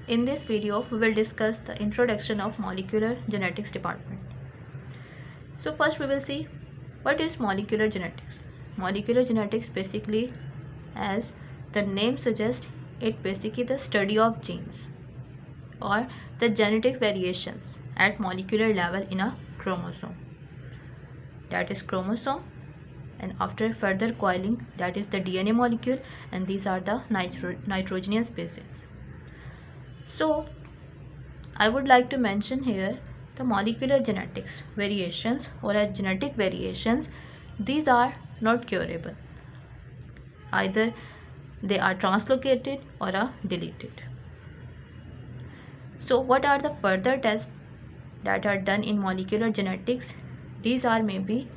In this video, we will discuss the introduction of molecular genetics department. So first we will see what is molecular genetics. Molecular genetics basically, as the name suggests, it basically the study of genes or the genetic variations at molecular level in a chromosome. That is chromosome, and after further coiling, that is the DNA molecule, and these are the nitrogenous bases. So I would like to mention here the molecular genetics variations or genetic variations. These are not curable. Either they are translocated or are deleted. So what are the further tests that are done in molecular genetics? These are maybe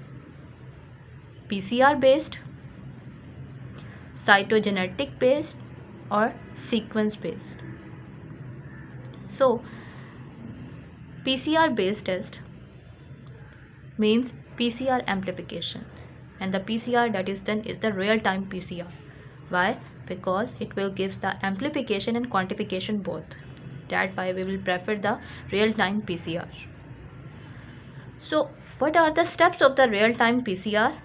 PCR based, cytogenetic based, or sequence based. So PCR based test means PCR amplification, and the PCR that is done is the real time PCR. Why? Because it will give the amplification and quantification both. That's why we will prefer the real time PCR. So what are the steps of the real time PCR?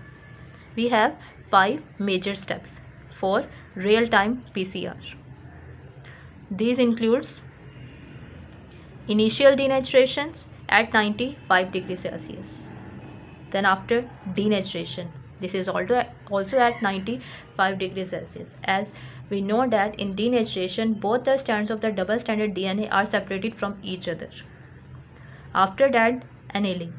We have 5 major steps for real time PCR. These includes initial denaturations at 95 degrees Celsius. Then after denaturation, this is also at 95 degrees Celsius, as we know that in denaturation both the strands of the double stranded DNA are separated from each other. After that, annealing.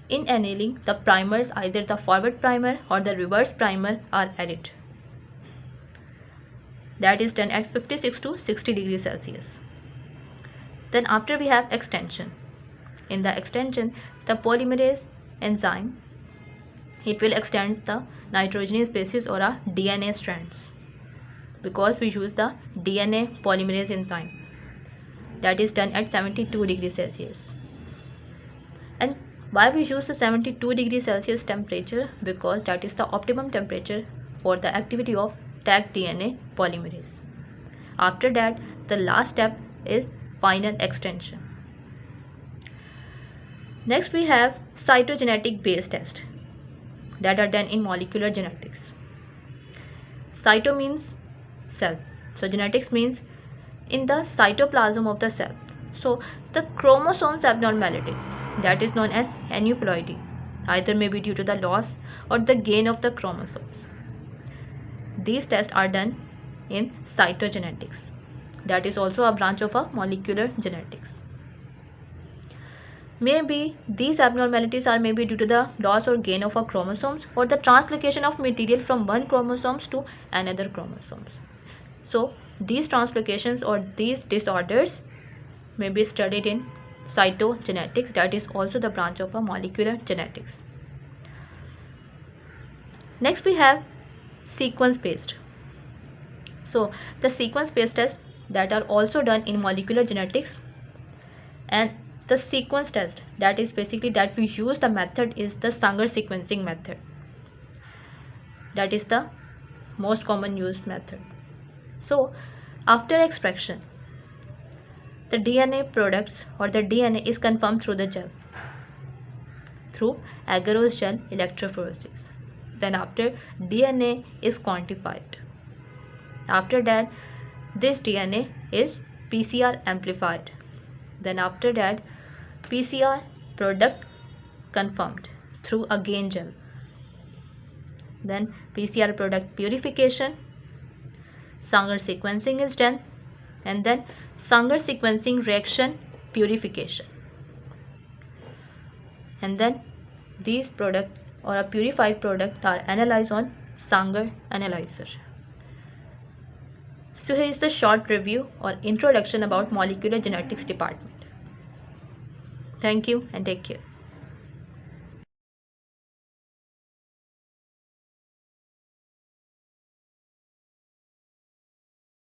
In annealing, the primers, either the forward primer or the reverse primer, are added. That is done at 56 to 60 degrees Celsius. Then after we have extension. In the extension, the polymerase enzyme, it will extend the nitrogenous bases or a DNA strands, because we use the DNA polymerase enzyme. That is done at 72 degrees Celsius. And why we use the 72 degrees Celsius temperature? Because that is the optimum temperature for the activity of tagged DNA polymerase. After that, the last step is final extension. Next we have cytogenetic based tests that are done in molecular genetics. Cyto means cell, so genetics means in the cytoplasm of the cell. So the chromosomes abnormalities, that is known as aneuploidy, either may be due to the loss or the gain of the chromosomes. These tests are done in cytogenetics. That is also a branch of a molecular genetics. Maybe these abnormalities are maybe due to the loss or gain of a chromosomes or the translocation of material from one chromosomes to another chromosomes. So these translocations or these disorders may be studied in cytogenetics. That is also the branch of a molecular genetics. Next we have sequence based. So the sequence based tests that are also done in molecular genetics, and the sequence test, that is basically that we use the method is the Sanger sequencing method. That is the most common used method. So after expression, the DNA products or the DNA is confirmed through the gel, through agarose gel electrophoresis. Then after, DNA is quantified. After that, this DNA is PCR amplified. Then after that, PCR product confirmed through again gel. Then PCR product purification, Sanger sequencing is done, and then Sanger sequencing reaction purification. And then these products or a purified product are analyzed on Sanger analyzer. So here is the short review or introduction about molecular genetics department. Thank you and take care.